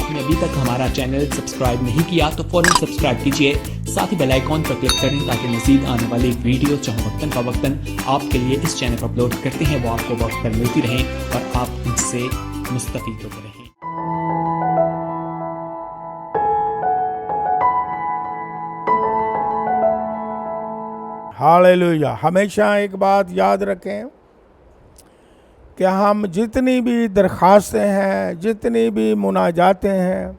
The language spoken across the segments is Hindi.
आपने अभी तक हमारा चैनल सब्सक्राइब नहीं किया तो फौरन सब्सक्राइब कीजिए, साथ ही बेल आइकॉन पर क्लिक करें ताकि मजीद आने वाली वीडियो चाहे वक्तन फवक्तन आपके लिए इस चैनल पर अपलोड करते हैं वो आपको वक्त पर मिलती रहें और आप इनसे मुस्तफीद होते रहें। हालेलुया। हमेशा एक बात याद रखें कि हम जितनी भी दरख्वास्तें हैं, जितनी भी मुनाजातें हैं,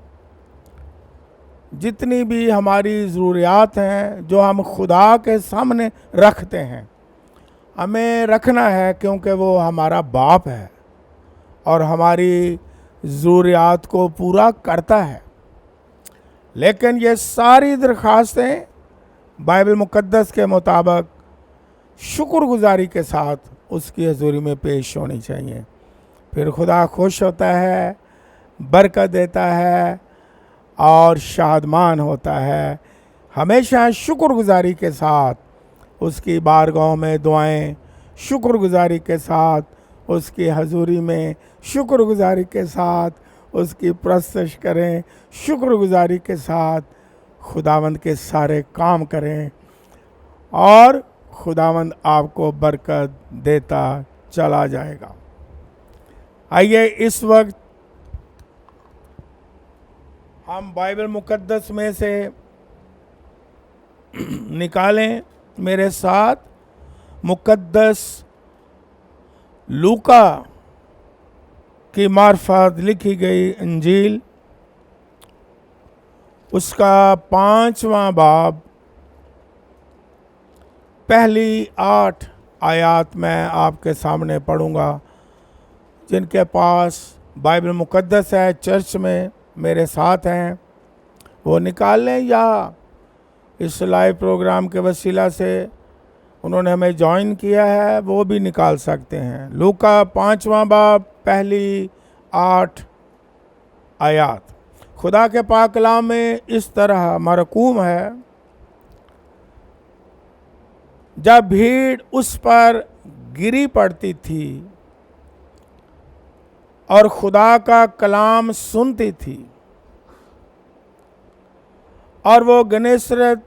जितनी भी हमारी ज़रूरियात हैं जो हम खुदा के सामने रखते हैं, हमें रखना है क्योंकि वो हमारा बाप है और हमारी ज़रूरियात को पूरा करता है। लेकिन ये सारी दरख्वास्तें बाइबल मुक़द्दस के मुताबिक शुक्रगुजारी के साथ उसकी हज़ूरी में पेश होनी चाहिए। फिर खुदा खुश होता है, बरकत देता है और शादमान होता है। हमेशा शुक्रगुजारी के साथ उसकी बारगाह में दुआएं, शुक्रगुजारी के साथ उसकी हज़ूरी में, शुक्रगुजारी के साथ उसकी प्रस्तश करें, शुक्रगुजारी के साथ खुदावंद के सारे काम करें और खुदावंद आपको बरकत देता चला जाएगा। आइए इस वक्त हम बाइबल मुक़द्दस में से निकालें मेरे साथ मुक़द्दस लूका की मार्फत लिखी गई इंजील, उसका 5वां बाब, पहली 8 आयत मैं आपके सामने पढ़ूंगा। जिनके पास बाइबल मुक़द्दस है, चर्च में मेरे साथ हैं, वो निकाल लें, या इस लाइव प्रोग्राम के वसीला से उन्होंने हमें ज्वाइन किया है वो भी निकाल सकते हैं। लूका 5वां बाब, पहली 8 आयत। खुदा के पाक कलाम में इस तरह मरकूम है, जब भीड़ उस पर गिरी पड़ती थी और खुदा का कलाम सुनती थी और वो गनेसरत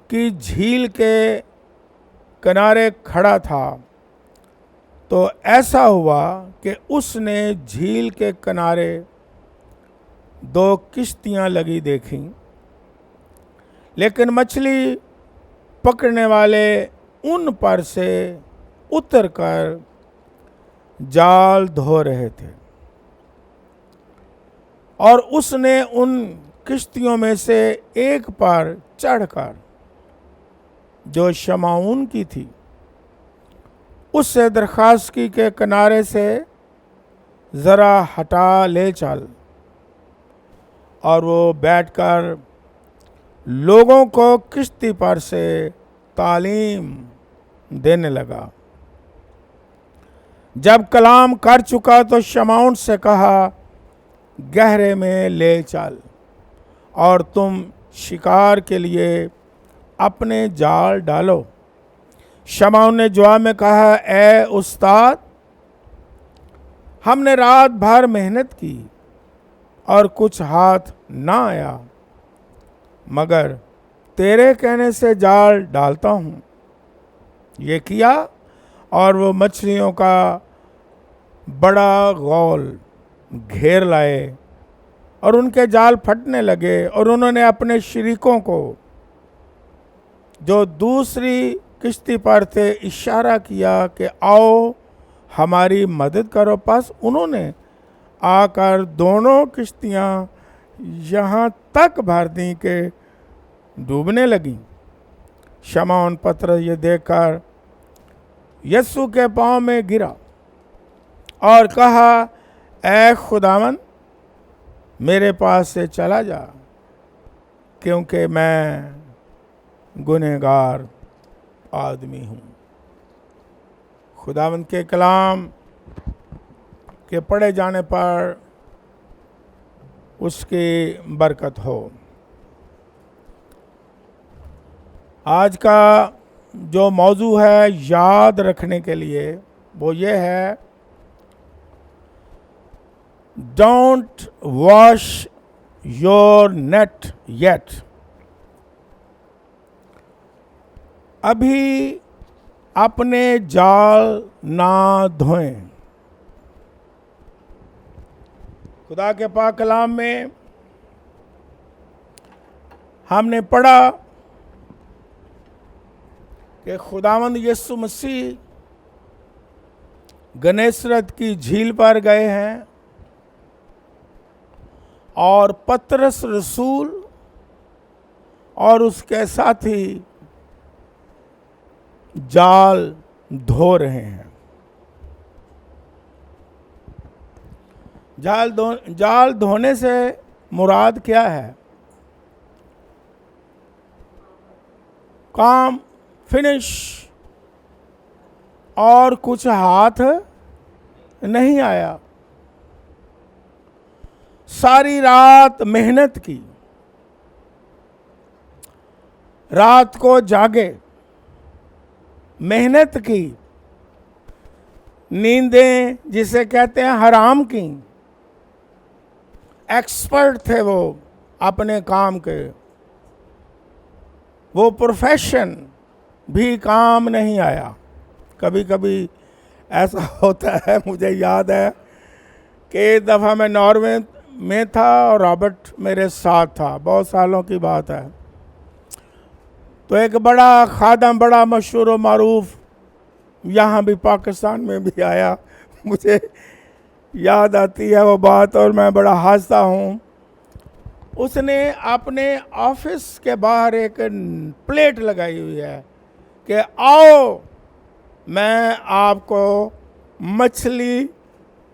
की झील के किनारे खड़ा था, तो ऐसा हुआ कि उसने झील के किनारे 2 किश्तियां लगी देखीं, लेकिन मछली पकड़ने वाले उन पर से उतरकर जाल धो रहे थे और उसने उन किश्तियों में से एक पर चढ़कर, जो शमाऊन की थी, उससे दरख्वास्त की के किनारे से ज़रा हटा ले चल, और वो बैठकर लोगों को किश्ती पर से तालीम देने लगा। जब कलाम कर चुका तो शमाउन से कहा, गहरे में ले चल और तुम शिकार के लिए अपने जाल डालो। शमाउन ने जवाब में कहा, ए उस्ताद, हमने रात भर मेहनत की और कुछ हाथ ना आया, मगर तेरे कहने से जाल डालता हूँ। ये किया और वो मछलियों का बड़ा गौल घेर लाए और उनके जाल फटने लगे, और उन्होंने अपने शरीकों को जो दूसरी किश्ती पर थे इशारा किया कि आओ हमारी मदद करो। पास उन्होंने आकर दोनों किश्तियां यहाँ तक भर दी कि डूबने लगीं। शमौन पतरस ये देखकर यीशु के पांव में गिरा और कहा, ऐ खुदावन, मेरे पास से चला जा, क्योंकि मैं गुनहगार आदमी हूँ। खुदावंद के कलाम के पढ़े जाने पर उसकी बरकत हो। आज का जो मौजू है याद रखने के लिए वो ये है, don't wash your net yet. अभी अपने जाल ना धोएं। खुदा के पाक कलाम में हमने पढ़ा कि खुदावंद यीशु मसीह गनेसरत की झील पर गए हैं और पतरस रसूल और उसके साथी जाल धो रहे हैं। जाल धोने से मुराद क्या है? काम फिनिश और कुछ हाथ नहीं आया। सारी रात मेहनत की, रात को जागे, मेहनत की, नींदें जिसे कहते हैं हराम की। एक्सपर्ट थे वो अपने काम के, वो प्रोफेशन भी काम नहीं आया। कभी कभी ऐसा होता है। मुझे याद है कि एक दफ़ा मैं नॉर्वे में था और रॉबर्ट मेरे साथ था, बहुत सालों की बात है। तो एक बड़ा खादम, बड़ा मशहूर व मारूफ, यहाँ भी पाकिस्तान में भी आया। मुझे याद आती है वो बात और मैं बड़ा हंसता हूँ। उसने अपने ऑफिस के बाहर एक प्लेट लगाई हुई है कि आओ मैं आपको मछली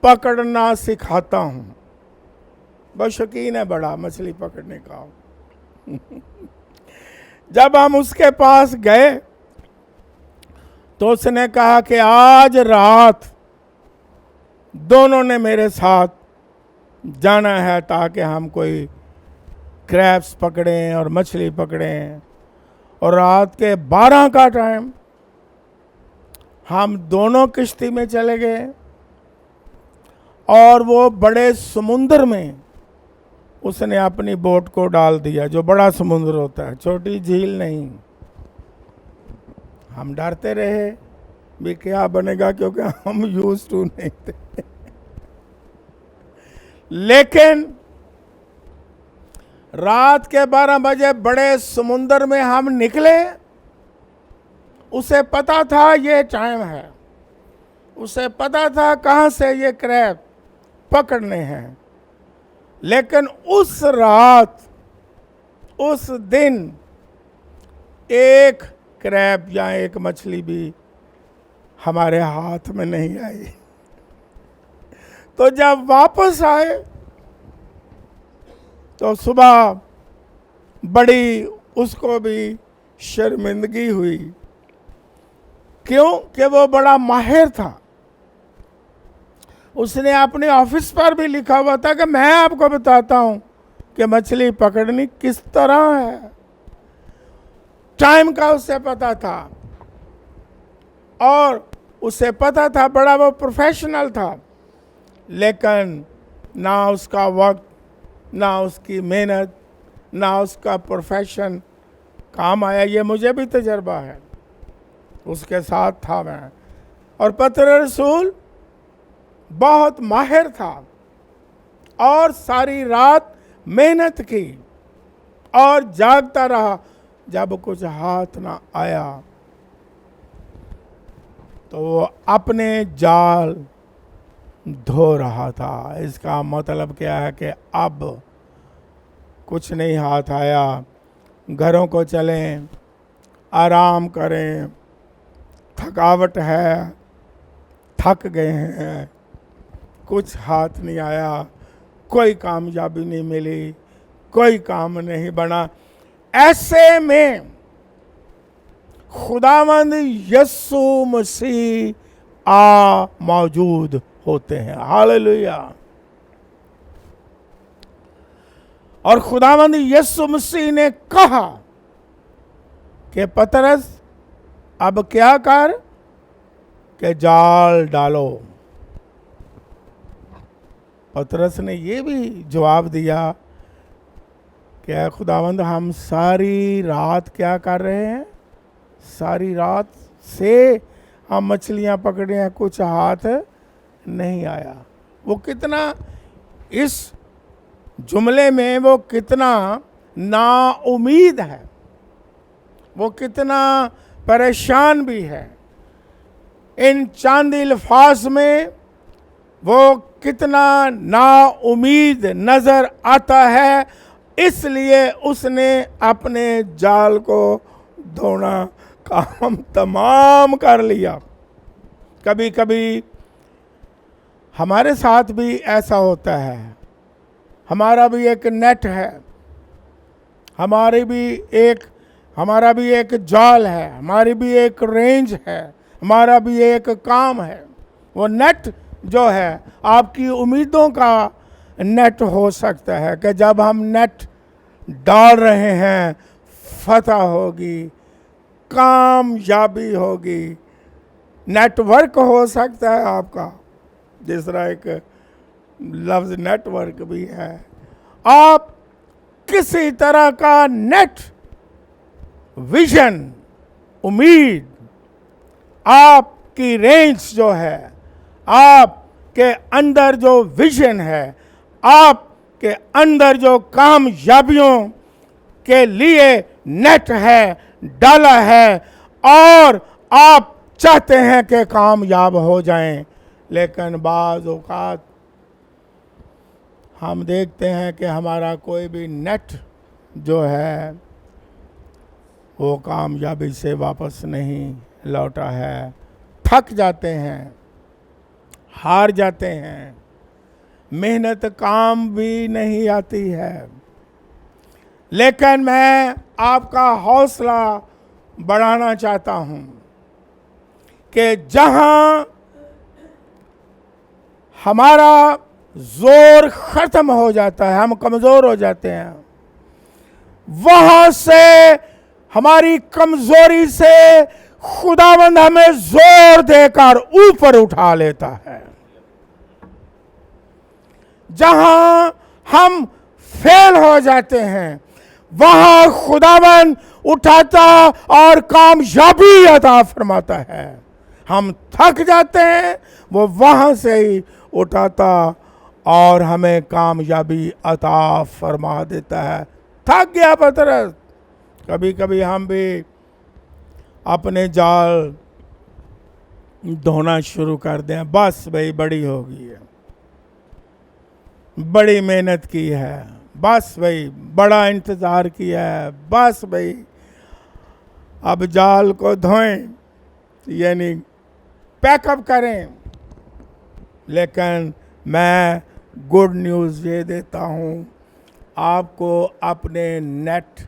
पकड़ना सिखाता हूँ। बहुत शौकीन है बड़ा मछली पकड़ने का। जब हम उसके पास गए तो उसने कहा कि आज रात दोनों ने मेरे साथ जाना है ताकि हम कोई क्रैब्स पकड़ें और मछली पकड़ें। और रात के 12 का टाइम हम दोनों किश्ती में चले गए और वो बड़े समुंदर में उसने अपनी बोट को डाल दिया, जो बड़ा समुद्र होता है, छोटी झील नहीं। हम डरते रहे भी क्या बनेगा, क्योंकि हम यूज टू नहीं थे। लेकिन रात के 12 बजे बड़े समुंदर में हम निकले। उसे पता था ये टाइम है, उसे पता था कहाँ से ये क्रैब पकड़ने हैं। लेकिन उस रात, उस दिन एक क्रैब या एक मछली भी हमारे हाथ में नहीं आई। तो जब वापस आए तो सुबह बड़ी उसको भी शर्मिंदगी हुई। क्यों? कि वो बड़ा माहिर था। उसने अपने ऑफिस पर भी लिखा हुआ था कि मैं आपको बताता हूं कि मछली पकड़नी किस तरह है। टाइम का उसे पता था और उसे पता था, बड़ा वो प्रोफेशनल था। लेकिन ना उसका वक्त, ना उसकी मेहनत, ना उसका प्रोफेशन काम आया। ये मुझे भी तजर्बा है, उसके साथ था मैं। और पतरस रसूल बहुत माहिर था और सारी रात मेहनत की और जागता रहा। जब कुछ हाथ ना आया तो वो अपने जाल धो रहा था। इसका मतलब क्या है कि अब कुछ नहीं हाथ आया, घरों को चलें, आराम करें, थकावट है, थक गए हैं, कुछ हाथ नहीं आया, कोई कामयाबी नहीं मिली, कोई काम नहीं बना। ऐसे में खुदावंद यीशु मसीह मौजूद होते हैं। हालेलुया। और खुदावंद यीशु मसीह ने कहा कि पतरस अब क्या कर कि जाल डालो। पतरस ने ये भी जवाब दिया कि ऐ खुदावंद, हम सारी रात क्या कर रहे हैं, सारी रात से हम मछलियां पकड़े हैं, कुछ हाथ नहीं आया। वो कितना, इस जुमले में वो कितना नाउमीद है, वो कितना परेशान भी है। इन चांदी अल्फाज में वो कितना नाउमीद नजर आता है। इसलिए उसने अपने जाल को धोना काम तमाम कर लिया। कभी कभी हमारे साथ भी ऐसा होता है। हमारा भी एक नेट है, हमारा भी एक जाल है, हमारी भी एक रेंज है, हमारा भी एक काम है। वो नेट जो है आपकी उम्मीदों का नेट हो सकता है कि जब हम नेट डाल रहे हैं फतह होगी, कामयाबी होगी। नेटवर्क हो सकता है आपका, जिस तरह एक लफ्ज़ नेटवर्क भी है। आप किसी तरह का नेट, विजन, उम्मीद, आपकी रेंज जो है, आपके अंदर जो विजन है, आपके अंदर जो कामयाबियों के लिए नेट है, डाला है, और आप चाहते हैं कि कामयाब हो जाएं। लेकिन बाज़ औक़ात हम देखते हैं कि हमारा कोई भी नेट जो है वो कामयाबी से वापस नहीं लौटा है। थक जाते हैं, हार जाते हैं, मेहनत काम भी नहीं आती है। लेकिन मैं आपका हौसला बढ़ाना चाहता हूं कि जहां हमारा जोर खत्म हो जाता है, हम कमजोर हो जाते हैं, वहां से, हमारी कमजोरी से खुदावंद हमें जोर देकर ऊपर उठा लेता है। जहां हम फेल हो जाते हैं, वहां खुदावंद उठाता और कामयाबी अता फरमाता है। हम थक जाते हैं, वो वहां से ही उठाता और हमें कामयाबी अता फरमा देता है। थक गया पतरस। कभी कभी हम भी अपने जाल धोना शुरू कर दें। बस भाई, बड़ी हो गई है, बड़ी मेहनत की है, बस भाई, बड़ा इंतज़ार किया है, बस भाई अब जाल को धोएं, यानी पैकअप करें। लेकिन मैं गुड न्यूज़ ये देता हूँ, आपको अपने नेट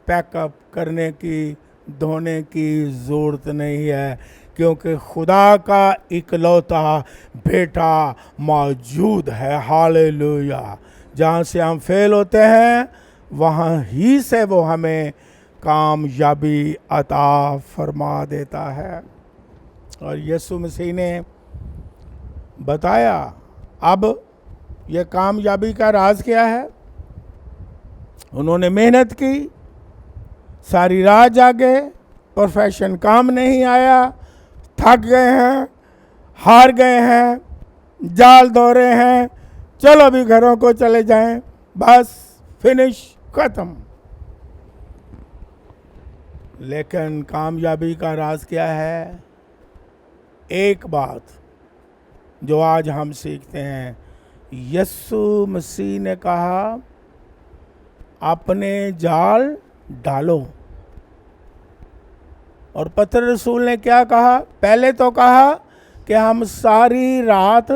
पैकअप करने की, धोने की ज़रूरत नहीं है, क्योंकि खुदा का इकलौता बेटा मौजूद है। हालेलुया। जहाँ से हम फेल होते हैं, वहाँ ही से वो हमें कामयाबी अता फरमा देता है। और यीशु मसीह ने बताया। अब ये कामयाबी का राज क्या है? उन्होंने मेहनत की, सारी रात जागे, प्रोफेशन काम नहीं आया, थक गए हैं, हार गए हैं, जाल धो रहे हैं, चलो अभी घरों को चले जाएं, बस फिनिश, खत्म। लेकिन कामयाबी का राज क्या है? एक बात जो आज हम सीखते हैं, यीशु मसीह ने कहा अपने जाल डालो। और पतरस रसूल ने क्या कहा? पहले तो कहा कि हम सारी रात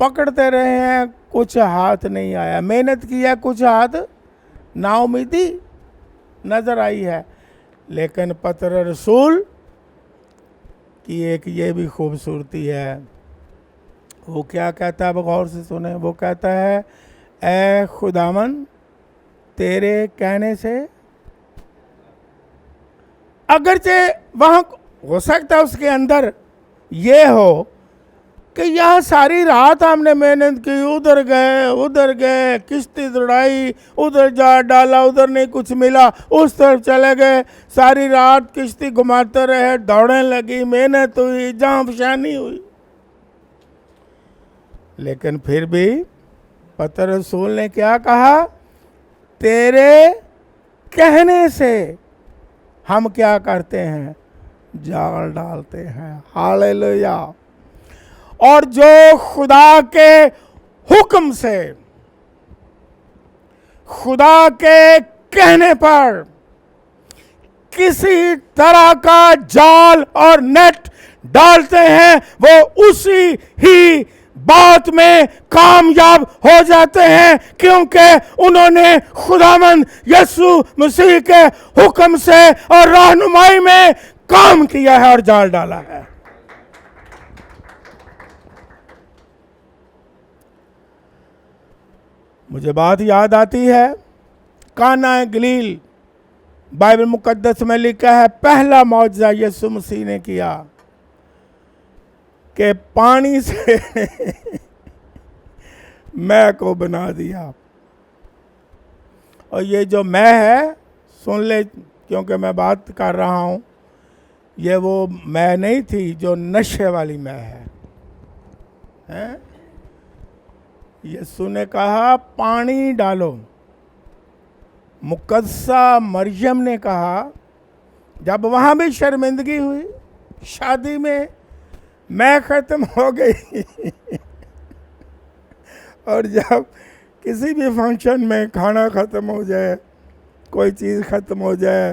पकड़ते रहे हैं, कुछ हाथ नहीं आया। मेहनत की है, कुछ हाथ नाउमीदी नजर आई है। लेकिन पतरस रसूल की एक ये भी खूबसूरती है। वो क्या कहता है? अब गौर से सुने। वो कहता है, ऐ खुदावन, तेरे कहने से, अगरचे वहाँ हो सकता है उसके अंदर ये हो कि यह सारी रात हमने मेहनत की, उधर गए, किश्ती दौड़ाई, उधर जा डाला, उधर नहीं कुछ मिला, उस तरफ चले गए, सारी रात किश्ती घुमाते रहे, दौड़ने लगी, मेहनत हुई, जान फशानी हुई, लेकिन फिर भी पतरस रसूल ने क्या कहा? तेरे कहने से हम क्या करते हैं? जाल डालते हैं। हालेलुया। और जो खुदा के हुक्म से, खुदा के कहने पर किसी तरह का जाल और नेट डालते हैं, वो उसी ही बात में कामयाब हो जाते हैं, क्योंकि उन्होंने खुदावंद यीशु मसीह के हुक्म से और रहनुमाई में काम किया है और जाल डाला है। मुझे बात याद आती है, काना गलील, बाइबल मुकद्दस में लिखा है, पहला मौजज़ा यीशु मसीह ने किया कि पानी से मैं को बना दिया। और ये जो मैं है, सुन ले क्योंकि मैं बात कर रहा हूँ, ये वो मैं नहीं थी जो नशे वाली मैं है? यीशु ने कहा पानी डालो। मुकद्दसा मरियम ने कहा, जब वहाँ भी शर्मिंदगी हुई, शादी में मैं ख़त्म हो गई और जब किसी भी फंक्शन में खाना ख़त्म हो जाए, कोई चीज़ ख़त्म हो जाए,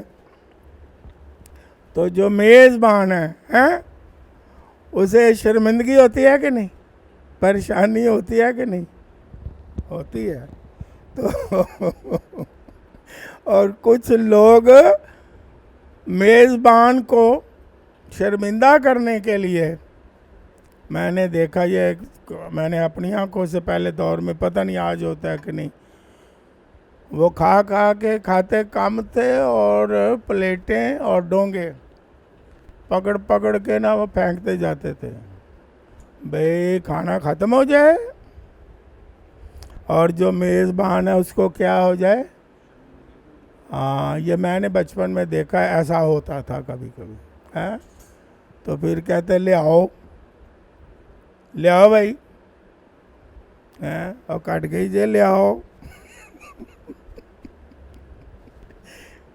तो जो मेज़बान है उसे शर्मिंदगी होती है कि नहीं? परेशानी होती है कि नहीं? होती है। तो और कुछ लोग मेज़बान को शर्मिंदा करने के लिए, मैंने देखा, ये मैंने अपनी आंखों से पहले दौर में, पता नहीं आज होता है कि नहीं, वो खा के खाते कम थे और प्लेटें और डोंगे पकड़ के ना वो फेंकते जाते थे, भाई खाना ख़त्म हो जाए और जो मेज़बान है उसको क्या हो जाए। हाँ, ये मैंने बचपन में देखा है, ऐसा होता था कभी कभी है। तो फिर कहते ले आओ भाई हैं, और कट गई जे ले आओ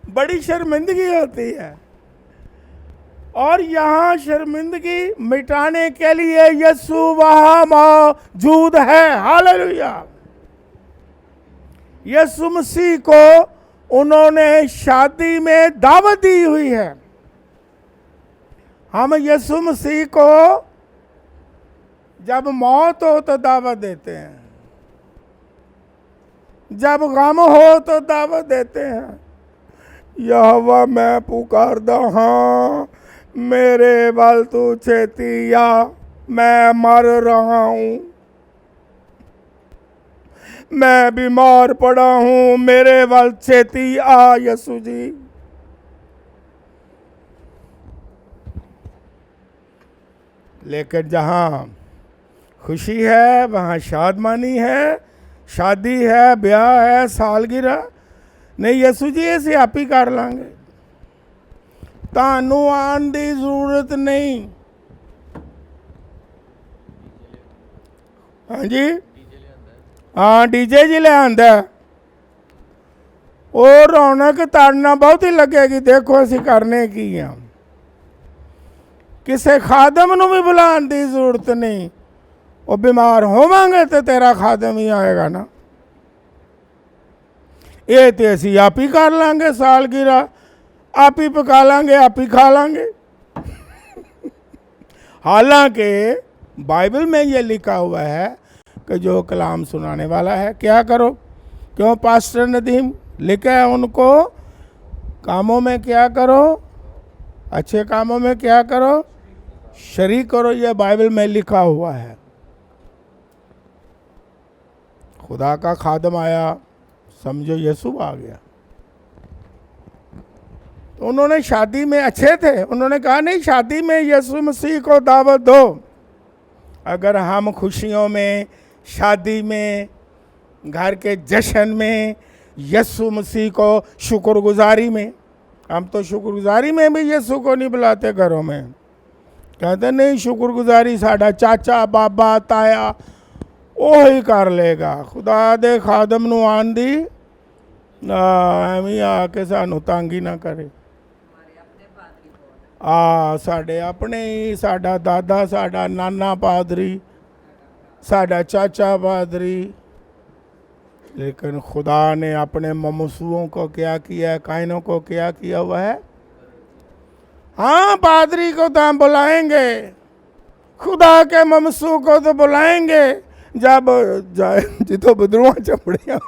बड़ी शर्मिंदगी होती है। और यहाँ शर्मिंदगी मिटाने के लिए यीशु वहाँ मौजूद है। हालेलुया। यीशु मसीह को उन्होंने शादी में दावत दी हुई है। हम यीशु मसीह को जब मौत हो तो दावत देते हैं, जब गम हो तो दावत देते हैं, यहोवा मैं पुकारदा हाँ, मेरे बल तू छेती या, मैं मर रहा हूँ, मैं बीमार पड़ा हूँ, मेरे बल छेती आ यीशु जी। लेकिन जहाँ खुशी है, वहाँ शादमानी है, शादी है, ब्याह है, सालगिरह, नहीं यीशु जी ऐसे आप ही कर लांगे, तानू आन दी जरूरत नहीं। हाँ जी, हाँ डीजे जी ले आंदा, और रौनक ताड़ना बहुत ही लगेगी। देखो असी करने की है, किसी खादम नूं भी बुलाने की जरूरत नहीं, वो बीमार होवांगे तो तेरा खादम ही आएगा ना। ये तो असी आप ही कर लांगे, सालगिरह आप ही पका लांगे, आप ही खा लांगे। हालांकि बाइबल में ये लिखा हुआ है कि जो कलाम सुनाने वाला है क्या करो, क्यों पास्टर नदीम लिखा है उनको, कामों में क्या करो, अच्छे कामों में क्या करो, शरीक करो। ये बाइबल में लिखा हुआ है। खुदा का खादम आया, समझो यीशु आ गया। तो उन्होंने शादी में अच्छे थे, उन्होंने कहा नहीं शादी में यीशु मसीह को दावत दो। अगर हम खुशियों में, शादी में, घर के जश्न में यीशु मसीह को शुक्रगुजारी में, हम तो शुक्रगुजारी में भी यीशु को नहीं बुलाते घरों में, कहते नहीं शुक्रगुजारी साडा चाचा बाबा ताया ਉਹ ਹੀ ਕਰ ਲੇਗਾ। खुदा दे खादम ਨੂੰ ਆਣ ਦੀ ਐਵੇਂ ਆ ਕੇ ਸਾਨੂੰ ਤੰਗ ਹੀ ਨਾ ਕਰੇ। साढ़े अपने ही, साडा दादा, साडा नाना पादरी, साडा चाचा पादरी, लेकिन खुदा ने अपने ममसूओं को क्या किया है, कायनों को क्या किया हुआ है। हाँ, पादरी को तो हम बुलाएंगे, खुदा के ममसू को तो बुलाएंगे जब जाए जितो बदरुआ चपड़िया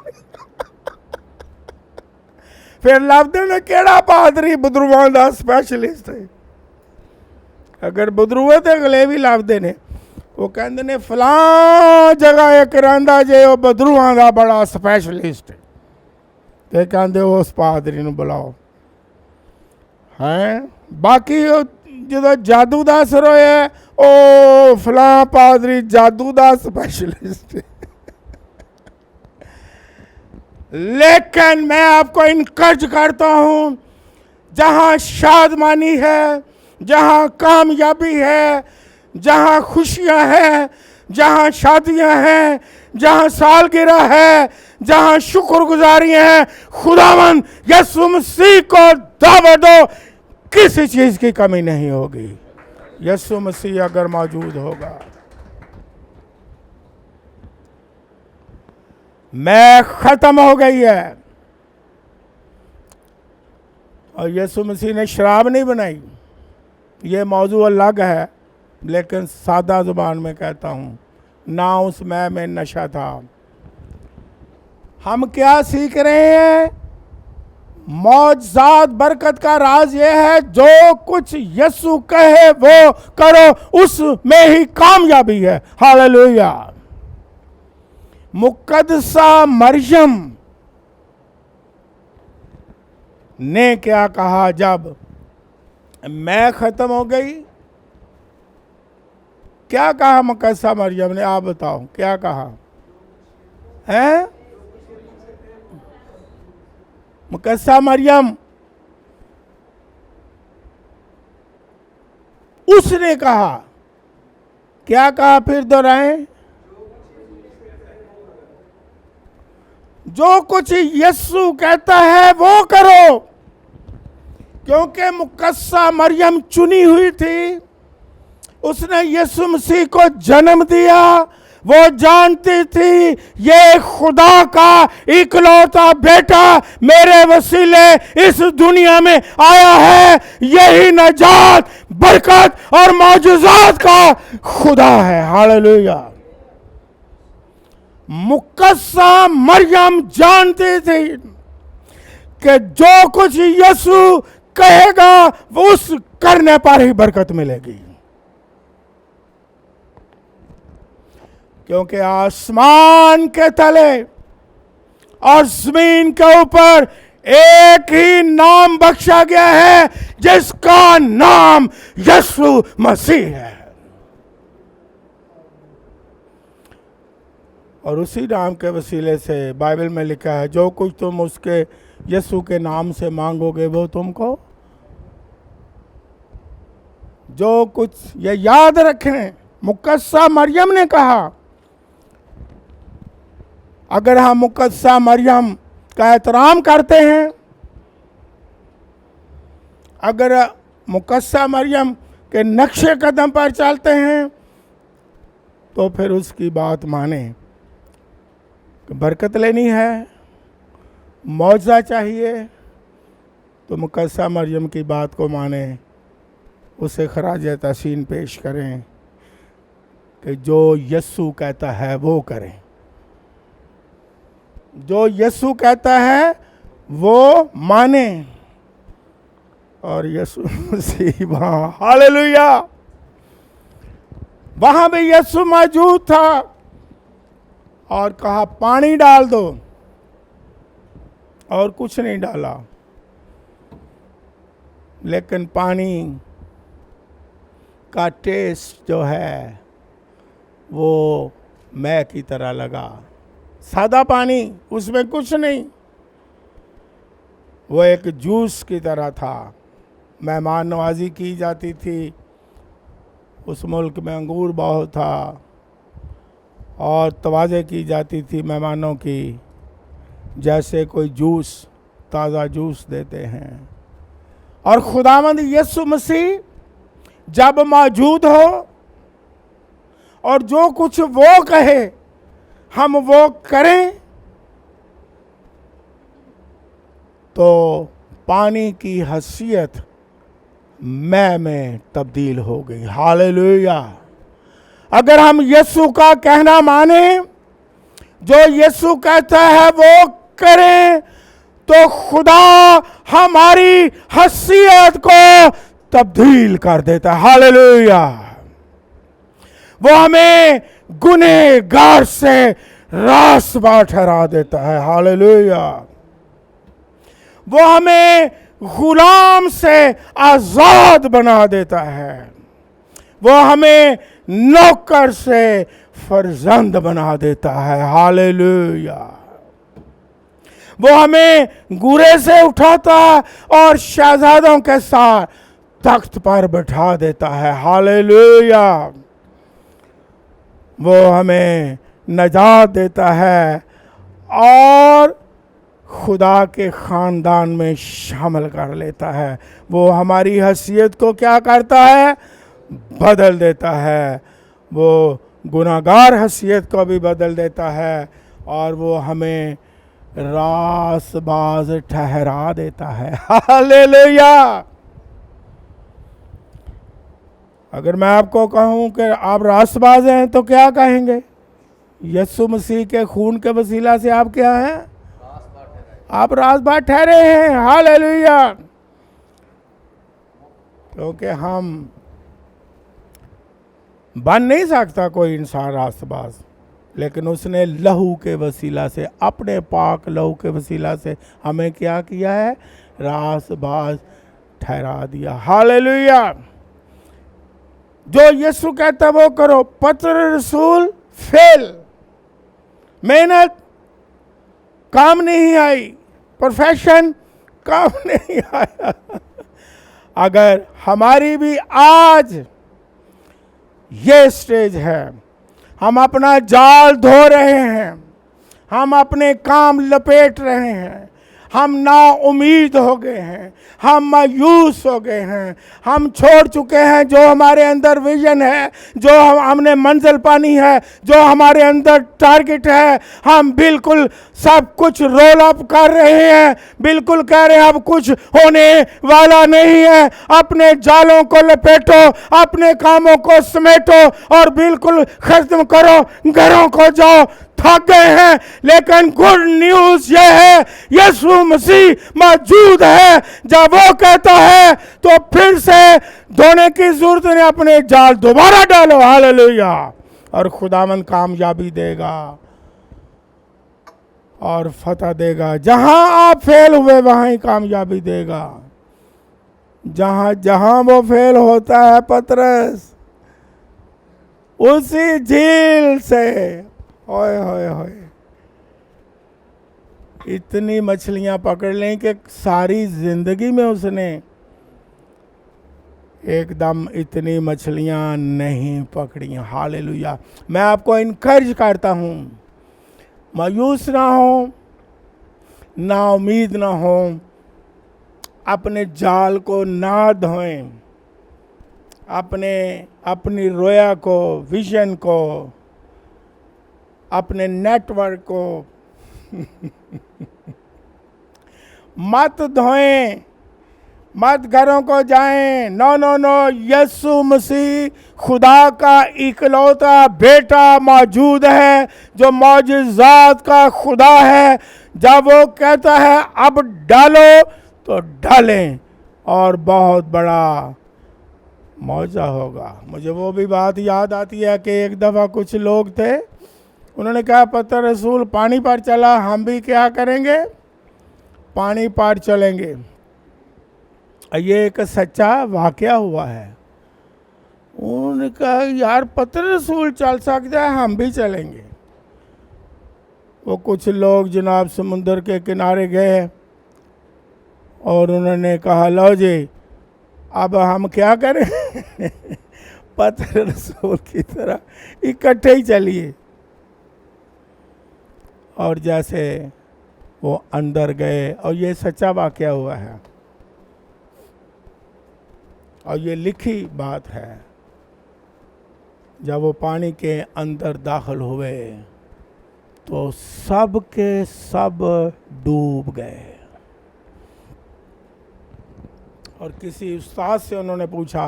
फिर लभदे ने केड़ा पादरी बदरुआ का स्पैशलिस्ट है। अगर बदरुए तो अगले भी लभदे ने, वो कहते ने फलां जगह एक रहिंदा जे वो बदरुआ का बड़ा स्पैशलिस्ट है, ते कहते उस पादरी नूं बुलाओ। हैं बाकी जो जादू का असर होया ओ फलां पादरी जादू का स्पैशलिस्ट है। लेकिन मैं आपको इनकरेज करता हूँ, जहाँ शादमानी है, जहाँ कामयाबी है, जहाँ खुशियाँ हैं, जहाँ शादियाँ हैं, जहाँ सालगिरह है, जहाँ शुक्रगुजारियाँ हैं, खुदावंद यीशु मसीह को दावत दो, किसी चीज़ की कमी नहीं होगी। यीशु मसीह अगर मौजूद होगा। मैं ख़त्म हो गई है। और यीशु मसीह ने शराब नहीं बनाई, ये मौजू अलग है, लेकिन सादा ज़ुबान में कहता हूँ, ना उस मैं में नशा था। हम क्या सीख रहे हैं? मौजज़ात बरकत का राज ये है, जो कुछ यीशु कहे वो करो, उसमें ही कामयाबी है। हालेलुया। मुकद्दसा मरियम ने क्या कहा जब मैं खत्म हो गई? क्या कहा मुकद्दसा मरियम ने? आप बताओ क्या कहा है? मुकद्दसा मरियम उसने कहा, क्या कहा? फिर दोहराएं। जो कुछ यीशु कहता है वो करो, क्योंकि मुकद्दसा मरियम चुनी हुई थी, उसने यीशु मसीह को जन्म दिया। वो जानती थी ये खुदा का इकलौता बेटा मेरे वसीले इस दुनिया में आया है, यही नजात, बरकत और मौजूजात का खुदा है। हालेलुया। मुकद्दसा मरियम जानती थी कि जो कुछ यीशु कहेगा वो उस करने पर ही बरकत मिलेगी, क्योंकि आसमान के तले और जमीन के ऊपर एक ही नाम बख्शा गया है, जिसका नाम यीशु मसीह है। और उसी नाम के वसीले से बाइबल में लिखा है, जो कुछ तुम उसके यीशु के नाम से मांगोगे वो तुमको, जो कुछ, ये याद रखें, मुकद्दसा मरियम ने कहा। अगर हम मुकद्दसा मरियम का एहतराम करते हैं, अगर मुकद्दसा मरियम के नक्शे कदम पर चलते हैं, तो फिर उसकी बात माने। बरकत लेनी है, मौजा चाहिए, तो मुकद्दसा मरियम की बात को माने, उसे खराज तहसीन पेश करें कि जो यीशु कहता है वो करें, जो यीशु कहता है वो माने। और यीशु मसीह वहाँ, हालेलुया, वहाँ भी यीशु मौजूद था और कहा पानी डाल दो, और कुछ नहीं डाला, लेकिन पानी का टेस्ट जो है वो मैं की तरह लगा। सादा पानी, उसमें कुछ नहीं, वो एक जूस की तरह था। मेहमान नवाजी की जाती थी, उस मुल्क में अंगूर बहुत था और तवाज़े की जाती थी मेहमानों की, जैसे कोई जूस, ताज़ा जूस देते हैं। और खुदावंद यीशु मसीह जब मौजूद हो और जो कुछ वो कहे हम वो करें, तो पानी की हैसियत मैं में तब्दील हो गई। हालेलुया। अगर हम यीशु का कहना माने, जो यीशु कहता है वो करें, तो खुदा हमारी हैसियत को तब्दील कर देता है। हालेलुया। वो हमें गुनहगार से रास्ता ठहरा देता है। हालेलुया। वो हमें गुलाम से आजाद बना देता है। वो हमें नौकर से फर्जंद बना देता है। हालेलुया। वो हमें गुरे से उठाता और शहजादों के साथ तख्त पर बैठा देता है। हालेलुया। वो हमें नजात देता है और खुदा के ख़ानदान में शामिल कर लेता है। वो हमारी हैसियत को क्या करता है? बदल देता है। वो गुनाहगार हैसियत को भी बदल देता है और वो हमें रासबाज ठहरा देता है। हालेलुया। अगर मैं आपको कहूं कि आप रासबाज हैं तो क्या कहेंगे? यीशु मसीह के खून के वसीला से आप क्या हैं? आप रासबाज ठहरे हैं। हालेलुया। क्योंकि हम बन नहीं सकता कोई इंसान रासबाज, लेकिन उसने लहू के वसीला से, अपने पाक लहू के वसीला से हमें क्या किया है? रासबाज ठहरा दिया। हालेलुया। जो यीशु कहता है वो करो। पत्र रसूल फेल, मेहनत काम नहीं आई, प्रोफेशन काम नहीं आया। अगर हमारी भी आज ये स्टेज है, हम अपना जाल धो रहे हैं, हम अपने काम लपेट रहे हैं, हम ना उम्मीद हो गए हैं, हम मायूस हो गए हैं, हम छोड़ चुके हैं जो हमारे अंदर विजन है, जो हमने मंजिल पानी है, जो हमारे अंदर टारगेट है, हम बिल्कुल सब कुछ रोल अप कर रहे हैं, बिल्कुल कह रहे हैं अब कुछ होने वाला नहीं है। अपने जालों को लपेटो, अपने कामों को समेटो और बिल्कुल खत्म करो, घरों को जाओ, थक गए हैं। लेकिन गुड न्यूज यह है, यीशु मसीह मौजूद है। जब वो कहता है तो फिर से धोने की जरूरत नहीं, अपने जाल दोबारा डालो। हालेलुया। और खुदावंद कामयाबी देगा और फतह देगा। जहां आप फेल हुए वहां ही कामयाबी देगा। जहां जहां वो फेल होता है पतरस, उसी झील से ओए होए होए इतनी मछलियां पकड़ लें कि सारी जिंदगी में उसने एकदम इतनी मछलियां नहीं पकड़ी। हालेलुया। मैं आपको इनकरेज करता हूं, मायूस ना हो, ना उम्मीद ना हो, अपने जाल को ना धोएं, अपनी रोया को, विजन को, अपने नेटवर्क को मत धोएं, मत घरों को जाएं। No no no. यीशु मसीह खुदा का इकलौता बेटा मौजूद है, जो मौजूजात का खुदा है। जब वो कहता है अब डालो तो डालें और बहुत बड़ा मौजा होगा। मुझे वो भी बात याद आती है कि एक दफ़ा कुछ लोग थे, उन्होंने कहा पत्र रसूल पानी पर चला, हम भी क्या करेंगे? पानी पर चलेंगे। ये एक सच्चा वाकया हुआ है। उन्होंने कहा यार पतरस रसूल चल सकता है, हम भी चलेंगे। वो कुछ लोग जनाब समुंदर के किनारे गए और उन्होंने कहा लो जी अब हम क्या करें पतरस रसूल की तरह इकट्ठे ही चलिए। और जैसे वो अंदर गए, और ये सच्चा वाकया हुआ है और ये लिखी बात है, जब वो पानी के अंदर दाखिल हुए तो सब के सब डूब गए। और किसी उस्ताद से उन्होंने पूछा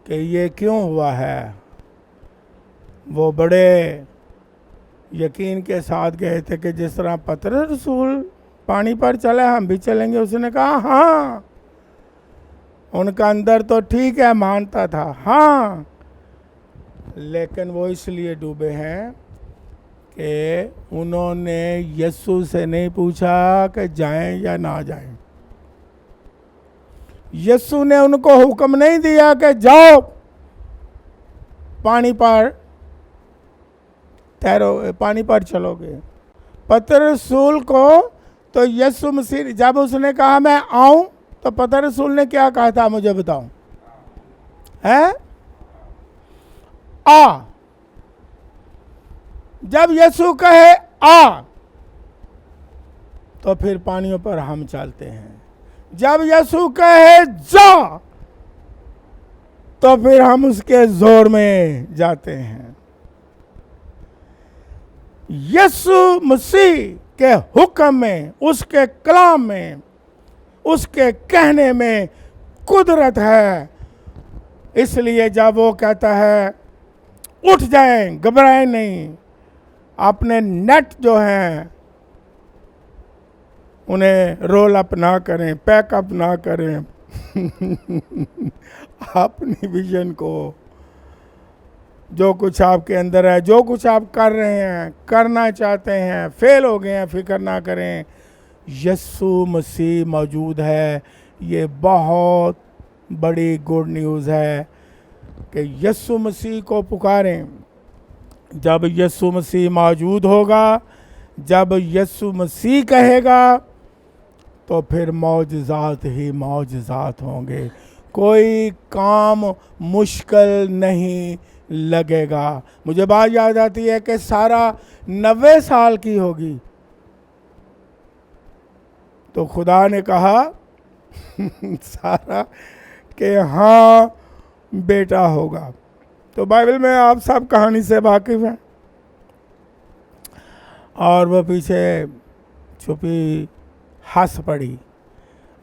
कि ये क्यों हुआ है। वो बड़े यकीन के साथ गए थे कि जिस तरह पतरस रसूल पानी पर चले हम भी चलेंगे। उसने कहा हाँ, उनका अंदर तो ठीक है मानता था, हाँ, लेकिन वो इसलिए डूबे हैं कि उन्होंने यीशु से नहीं पूछा कि जाएं या ना जाएं। यीशु ने उनको हुक्म नहीं दिया कि जाओ पानी पर तैरो, पानी पर चलोगे। पतरस रसूल को तो यीशु मसीह जब उसने कहा मैं आऊं, तो पतरस रसूल ने क्या कहा था मुझे बताओ, है आ। जब यीशु कहे आ तो फिर पानियों पर हम चलते हैं। जब यीशु कहे जा तो फिर हम उसके जोर में जाते हैं। यीशु मसीह के हुक्म में, उसके कलाम में, उसके कहने में कुदरत है। इसलिए जब वो कहता है उठ जाएं, घबराएं नहीं, अपने नेट जो हैं उन्हें रोल अप ना करें, पैकअप ना करें अपनी विजन को, जो कुछ आपके अंदर है, जो कुछ आप कर रहे हैं, करना चाहते हैं, फेल हो गए हैं, फिक्र ना करें। यीशु मसीह मौजूद है। ये बहुत बड़ी गुड न्यूज़ है कि यीशु मसीह को पुकारें। जब यीशु मसीह मौजूद होगा, जब यीशु मसीह कहेगा, तो फिर मौजज़ात ही मौजज़ात होंगे। कोई काम मुश्किल नहीं लगेगा। मुझे बात याद आती है कि सारा 90 साल की होगी तो खुदा ने कहा सारा कि हाँ बेटा होगा। तो बाइबल में आप सब कहानी से वाकिफ हैं। और वो पीछे छुपी हंस पड़ी,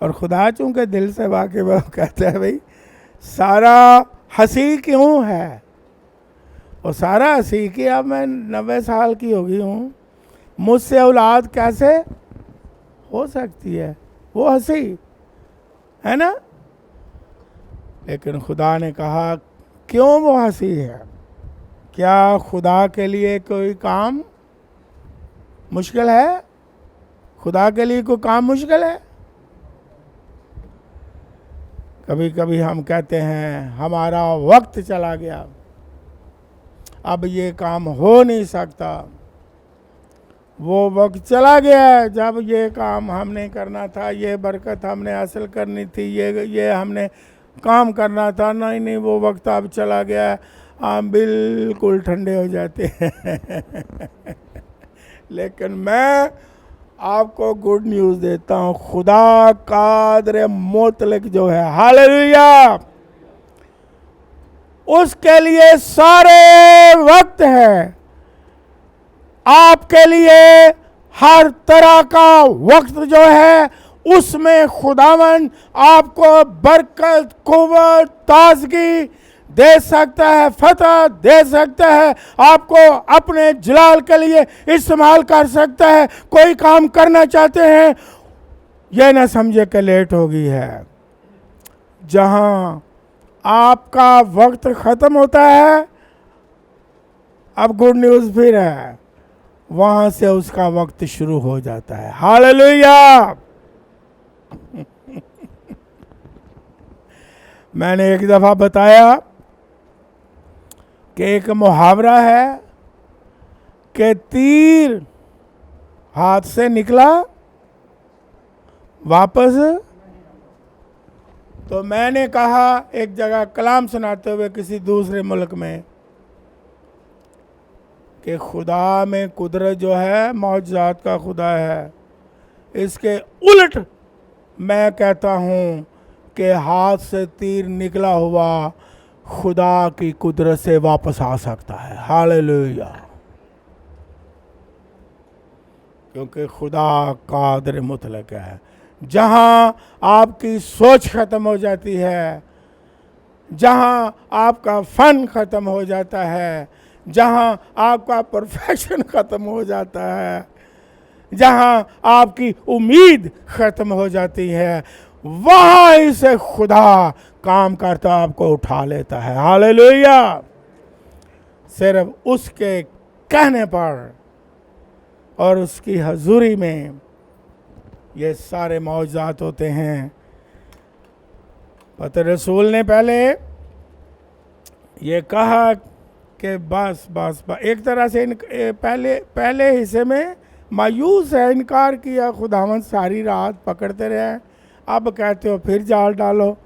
और खुदा चूंकि दिल से वाकिफ है, कहता है भाई सारा हंसी क्यों है। और सारा हंसी कि अब मैं 90 साल की हो गई हूँ, मुझसे औलाद कैसे हो सकती है। वो हंसी है ना। लेकिन खुदा ने कहा क्यों वो हंसी है। क्या खुदा के लिए कोई काम मुश्किल है? खुदा के लिए कोई काम मुश्किल है? कभी कभी हम कहते हैं हमारा वक्त चला गया, अब ये काम हो नहीं सकता। वो वक्त चला गया जब ये काम हमने करना था, ये बरकत हमने हासिल करनी थी, ये हमने काम करना था। नहीं नहीं, वो वक्त अब चला गया। हम बिल्कुल ठंडे हो जाते हैं लेकिन मैं आपको गुड न्यूज़ देता हूँ, खुदा कादर मुतलक जो है, हालेलुया, उसके लिए सारे वक्त है। आपके लिए हर तरह का वक्त जो है उसमें खुदावन आपको बरकत, कुव्वत, ताजगी दे सकता है, फतह दे सकता है, आपको अपने जलाल के लिए इस्तेमाल कर सकता है। कोई काम करना चाहते हैं, यह ना समझे कि लेट हो गई है। जहां आपका वक्त ख़त्म होता है, अब गुड न्यूज़ फिर है, वहां से उसका वक्त शुरू हो जाता है। हालेलुया मैंने एक दफ़ा बताया कि एक मुहावरा है कि तीर हाथ से निकला वापस। तो मैंने कहा एक जगह कलाम सुनाते हुए किसी दूसरे मुल्क में कि खुदा में कुदरत जो है मौजूदात का खुदा है, इसके उलट मैं कहता हूँ कि हाथ से तीर निकला हुआ खुदा की कुदरत से वापस आ सकता है। हालेलुया। क्योंकि खुदा कादिर मुतलक है। जहाँ आपकी सोच ख़त्म हो जाती है, जहाँ आपका फ़न ख़त्म हो जाता है, जहाँ आपका प्रोफेशन ख़त्म हो जाता है, जहाँ आपकी उम्मीद ख़त्म हो जाती है, वहाँ से खुदा काम करता आपको उठा लेता है। हालेलुया। सिर्फ उसके कहने पर और उसकी हजूरी में ये सारे मौजूदात होते हैं। पतर रसूल ने पहले ये कहा कि बस एक तरह से पहले हिस्से में मायूस है, इनकार किया, खुदावंद सारी रात पकड़ते रहे, अब कहते हो फिर जाल डालो।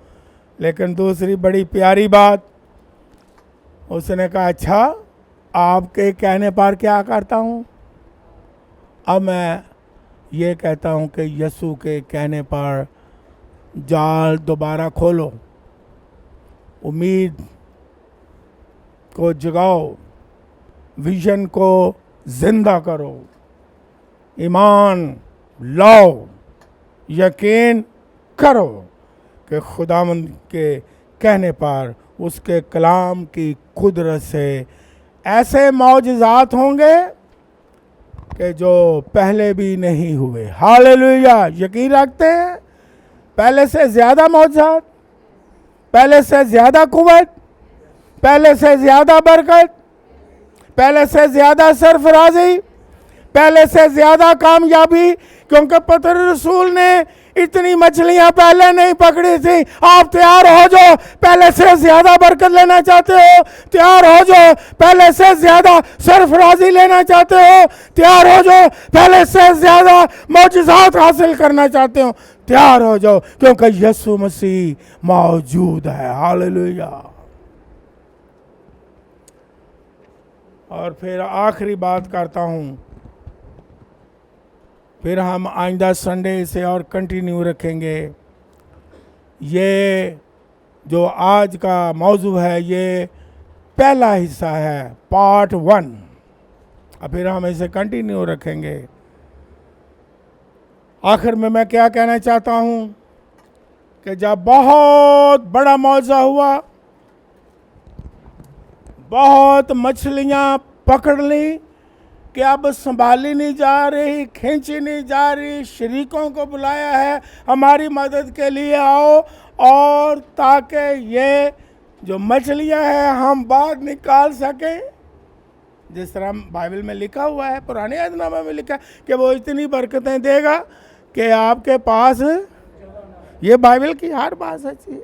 लेकिन दूसरी बड़ी प्यारी बात उसने कहा, अच्छा आपके कहने पर क्या करता हूँ, अब मैं ये कहता हूँ कि यीशु के कहने पर जाल दोबारा खोलो, उम्मीद को जगाओ, विजन को जिंदा करो, ईमान लाओ, यकीन करो कि खुदावंद के कहने पर उसके कलाम की कुदरत से ऐसे मौजज़ात होंगे कि जो पहले भी नहीं हुए। हालेलुया। यकीन रखते हैं? पहले से ज़्यादा मौजज़ात, पहले से ज़्यादा कुव्वत, पहले से ज़्यादा बरकत, पहले से ज़्यादा सरफराजी, पहले से ज़्यादा कामयाबी। क्योंकि पतर रसूल ने इतनी मछलियां पहले नहीं पकड़ी थी। आप तैयार हो जाओ, पहले से ज़्यादा बरकत लेना चाहते हो, तैयार हो जाओ। पहले से ज़्यादा सरफराजी लेना चाहते हो, तैयार हो जाओ। पहले से ज़्यादा मौजज़ात हासिल करना चाहते हो, तैयार हो जाओ, क्योंकि यीशु मसीह मौजूद है। हालेलुया। और फिर आखिरी बात करता हूँ, फिर हम आइंदा संडे से और कंटिन्यू रखेंगे। ये जो आज का मौजू है ये पहला हिस्सा है, पार्ट 1। और फिर हम इसे कंटिन्यू रखेंगे। आखिर में मैं क्या कहना चाहता हूँ कि जब बहुत बड़ा मौजा हुआ, बहुत मछलियाँ पकड़ ली कि अब संभाली नहीं जा रही, खींची नहीं जा रही, शरीकों को बुलाया है हमारी मदद के लिए आओ, और ताकि ये जो मछलियां हैं हम बाहर निकाल सकें। जिस तरह बाइबल में लिखा हुआ है, पुराने अहदनामे में लिखा है कि वो इतनी बरकतें देगा कि आपके पास, ये बाइबल की हर बात सच्ची है।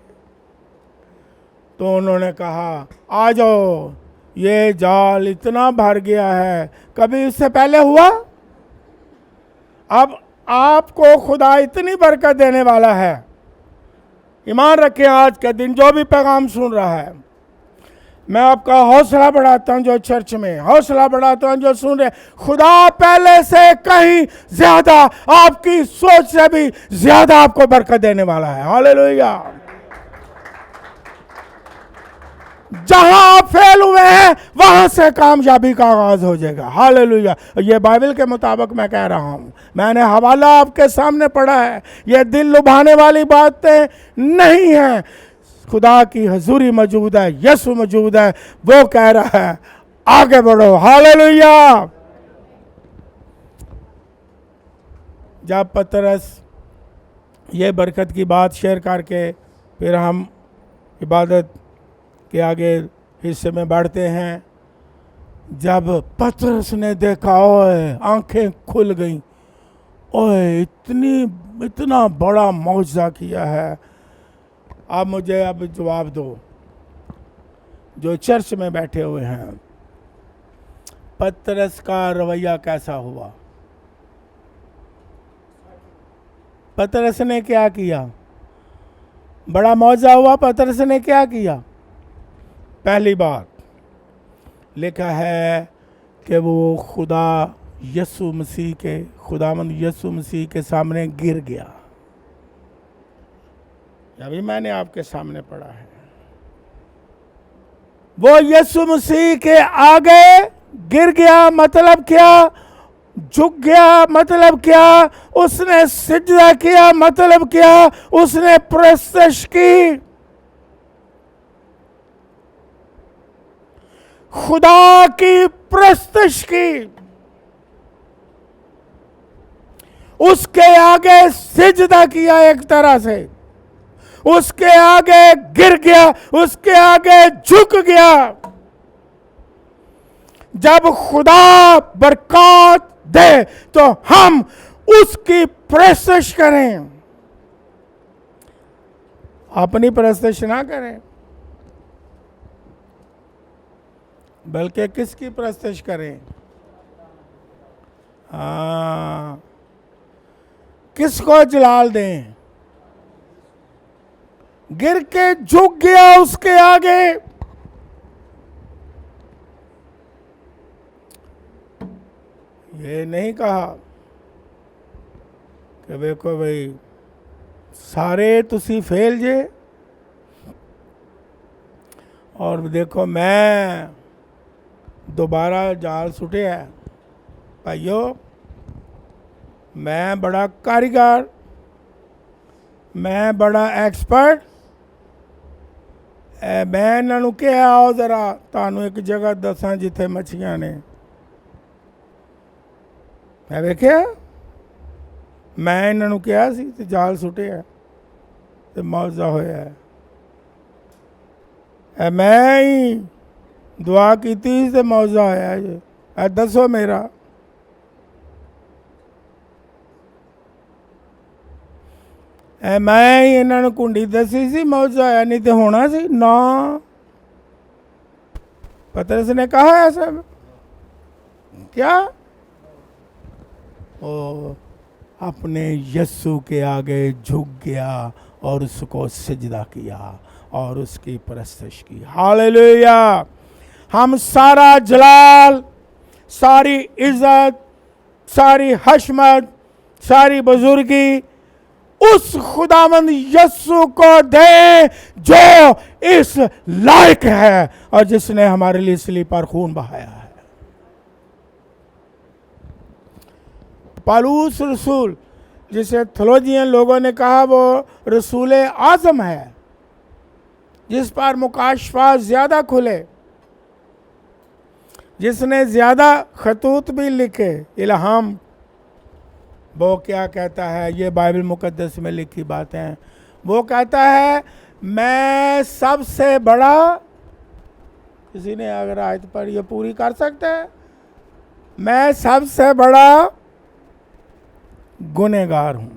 तो उन्होंने कहा आ जाओ, ये जाल इतना भर गया है, कभी इससे पहले हुआ? अब आपको खुदा इतनी बरकत देने वाला है। ईमान रखें, आज के दिन जो भी पैगाम सुन रहा है, मैं आपका हौसला बढ़ाता हूं, जो चर्च में हौसला बढ़ाता हूं, जो सुन रहे, खुदा पहले से कहीं ज्यादा, आपकी सोच से भी ज्यादा आपको बरकत देने वाला है। हालेलुया। जहां आप फेल हुए हैं वहां से कामयाबी का आगाज हो जाएगा। हालेलुया। ये बाइबल के मुताबिक मैं कह रहा हूं, मैंने हवाला आपके सामने पढ़ा है। ये दिल लुभाने वाली बातें नहीं है। खुदा की हजूरी मौजूद है, यीशु मौजूद है, वो कह रहा है आगे बढ़ो। हालेलुया। जब पतरस ये बरकत की बात शेयर करके फिर हम इबादत के आगे हिस्से में बढ़ते हैं, जब पतरस ने देखा, ओए आंखें खुल गईं, ओए इतना बड़ा मौजज़ा किया है। आप मुझे अब जवाब दो, जो चर्च में बैठे हुए हैं, पतरस का रवैया कैसा हुआ? पतरस ने क्या किया? बड़ा मौजा हुआ। पतरस ने क्या किया? पहली बात लिखा है कि वो खुदा यीशु मसीह के, खुदावंद यीशु मसीह के सामने गिर गया। अभी मैंने आपके सामने पढ़ा है, वो यीशु मसीह के आगे गिर गया। मतलब क्या? झुक गया। मतलब क्या? उसने सिजदा किया। मतलब क्या? उसने प्रस्तश की। खुदा की प्रस्तश की, उसके आगे सिजदा किया। एक तरह से उसके आगे गिर गया, उसके आगे झुक गया। जब खुदा बरकत दे तो हम उसकी प्रस्तश करें, अपनी प्रस्तश ना करें, बल्कि किसकी प्रस्तश करें? किसको जलाल दें? गिर के झुक गया उसके आगे। ये नहीं कहा कि देखो भाई सारे तुसी फेल जे और देखो मैं दोबारा जाल सुटे है। भाइयों, मैं बड़ा कारीगर, मैं बड़ा एक्सपर्ट, मैं इन्हों कहा आओ जरा तुहानू एक जगह दसा जिथे मछलियां ने। मैं वेख्या, मैं इन्हों कहा सी ते जाल सुटे है ते मौजा होया है। मैं ही दुआ की ते मौजा होया जे। दसो मेरा। मैं ही इन्हों कुंडी दसी सी मौजा होया, नहीं तो होना सी ना। पतरस ने कहा ऐसा क्या? ओ अपने यीशु के आगे झुक गया और उसको सिजदा किया और उसकी परस्तश की। हालेलुया। हम सारा जलाल, सारी इज्जत, सारी हशमत, सारी बुजुर्गी उस खुदावंद यीशु को दे जो इस लायक है और जिसने हमारे लिए सलीब पर खून बहाया है। पौलुस रसूल, जिसे थियोलॉजियन लोगों ने कहा वो रसूल आज़म है, जिस पर मुकाशफा ज्यादा खुले, जिसने ज्यादा खतूत भी लिखे, इल्हाम, वो क्या कहता है? ये बाइबल मुकद्दस में लिखी बातें हैं। वो कहता है मैं सबसे बड़ा, किसी ने अगर आयत पर ये पूरी कर सकता है, मैं सबसे बड़ा गुनहगार हूं।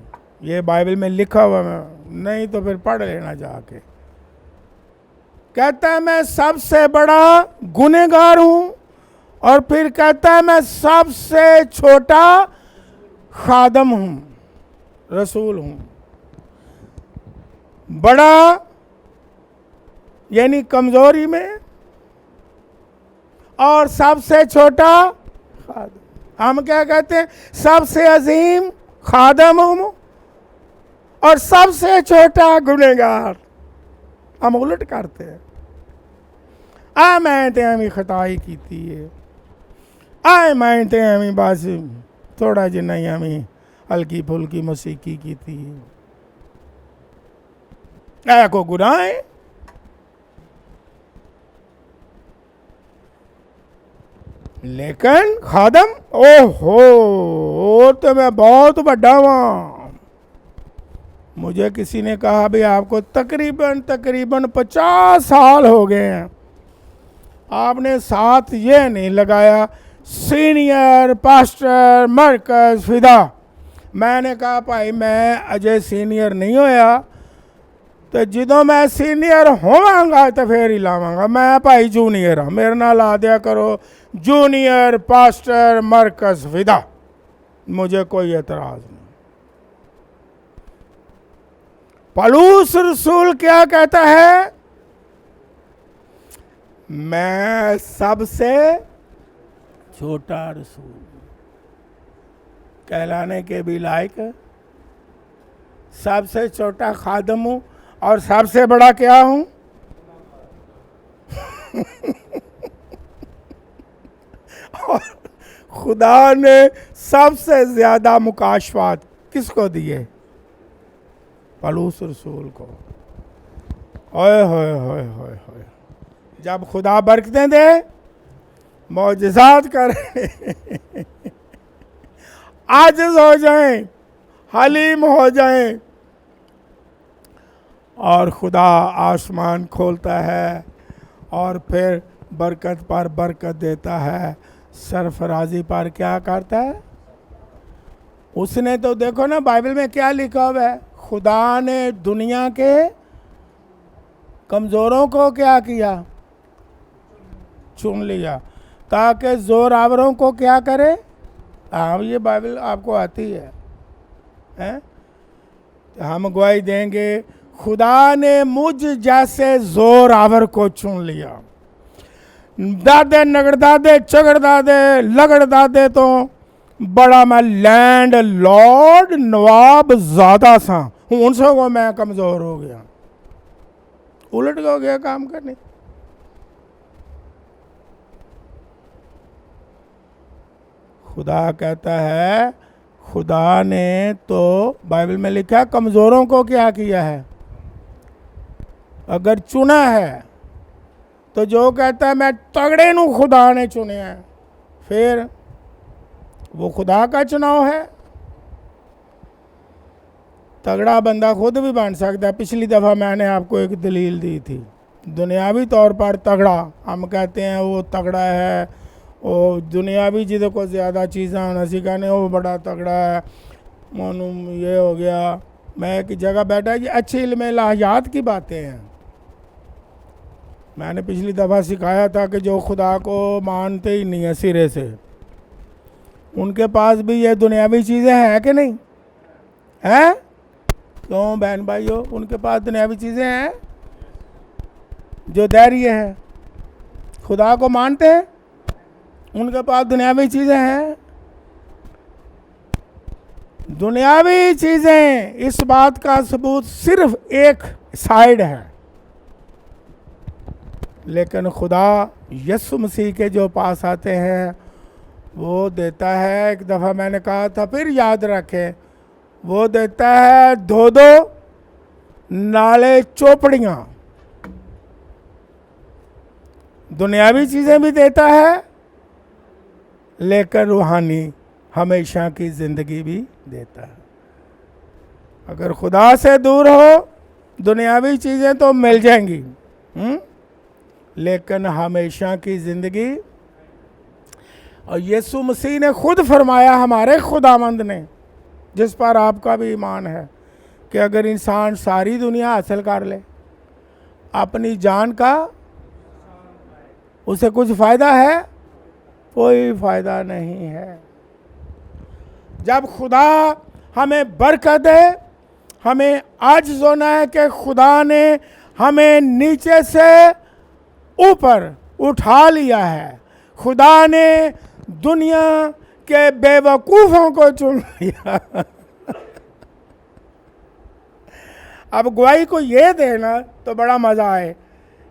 ये बाइबल में लिखा हुआ है, नहीं तो फिर पढ़ लेना जाके। कहता है मैं सबसे बड़ा गुनहगार हूं और फिर कहता है मैं सबसे छोटा खादम हूं, रसूल हूं। बड़ा यानी कमजोरी में और सबसे छोटा खादम। हम क्या कहते हैं? सबसे अजीम खादम हूं और सबसे छोटा गुनहगार। हम उलट करते हैं। मैं ते हमें खताई की थी है, मैं ते हमें बस थोड़ा जिन्ना ही हमें हल्की फुल्की मौसीकी की थी। को गुनाह है? लेकिन खादम, ओहो तो मैं बहुत बड़ा वहां। मुझे किसी ने कहा भाई आपको तकरीबन 50 साल हो गए हैं, आपने साथ ये नहीं लगाया सीनियर पास्टर मरकज फिदा। मैंने कहा भाई मैं अजय सीनियर नहीं होया, तो ਜਦੋਂ मैं सीनियर होवांगा तो फिर ही लावांगा। मैं भाई जूनियर हाँ, मेरे नाल ला दिया करो जूनियर पास्टर मरकज विदा, मुझे कोई एतराज नहीं। पौलुस रसूल क्या कहता है? मैं सबसे छोटा रसूल कहलाने के भी लायक, सबसे छोटा खादम हूं और सबसे बड़ा क्या हूं? और खुदा ने सबसे ज्यादा मुकाशफात किसको दिए? पौलुस रसूल को। ओए होए होए होए होए, जब खुदा बरकतें दे, मौजज़ात करे, आजिज़ हो जाएं, हलीम हो जाएं, और खुदा आसमान खोलता है और फिर बरकत पर बरकत देता है, सरफराजी पर क्या करता है? उसने तो देखो ना बाइबल में क्या लिखा हुआ है, खुदा ने दुनिया के कमज़ोरों को क्या किया? चुन लिया, ताकि जोरावरों को क्या करे? हाँ, ये बाइबल आपको आती है, हैं? हम गवाही देंगे, खुदा ने मुझ जैसे जोरावर को चुन लिया। दादे नगड़दादे चगड़दादे लगड़दादे तो बड़ा मैं लैंड लॉर्ड नवाब ज़्यादा सा हूँ, उनसे को मैं कमज़ोर हो गया, उलट हो गया काम करने। खुदा कहता है, खुदा ने तो बाइबल में लिखा है कमज़ोरों को क्या किया है? अगर चुना है तो जो कहता है मैं तगड़े नू खुदा ने चुने हैं, फिर वो खुदा का चुनाव है। तगड़ा बंदा खुद भी बन सकता है। पिछली दफ़ा मैंने आपको एक दलील दी थी, दुनियावी तौर पर तगड़ा हम कहते हैं वो तगड़ा है, वो दुनियावी जिदे को ज़्यादा चीज़ें होना सिखाने वो बड़ा तगड़ा है, मालूम ये हो गया। मैं एक जगह बैठा, ये अच्छी इल्म लाहियात की बातें हैं। मैंने पिछली दफ़ा सिखाया था कि जो खुदा को मानते ही नहीं है सिरे से, उनके पास भी ये दुनियावी चीज़ें हैं कि नहीं? हैं? क्यों बहन भाइयों, उनके पास दुनियावी चीज़ें हैं? जो धैर्य है, खुदा को मानते हैं, उनके पास दुनियावी चीज़ें हैं। दुनियावी चीज़ें, इस बात का सबूत सिर्फ एक साइड है, लेकिन खुदा यीशु मसीह के जो पास आते हैं वो देता है। एक दफ़ा मैंने कहा था, फिर याद रखें, वो देता है दो नाले चौपड़ियाँ। दुनियावी चीज़ें भी देता है, लेकर रूहानी हमेशा की ज़िंदगी भी देता है। अगर खुदा से दूर हो, दुनियावी चीज़ें तो मिल जाएंगी, लेकिन हमेशा की ज़िंदगी। और यीशु मसीह ने खुद फरमाया, हमारे खुदावंद ने, जिस पर आपका भी ईमान है, कि अगर इंसान सारी दुनिया हासिल कर ले, अपनी जान का उसे कुछ फ़ायदा है? कोई फ़ायदा नहीं है। जब खुदा हमें बरकत दे, हमें आजिज़ होना है कि खुदा ने हमें नीचे से ऊपर उठा लिया है। खुदा ने दुनिया के बेवकूफ़ों को चुन लिया। अब गवाही को ये देना तो बड़ा मज़ा आए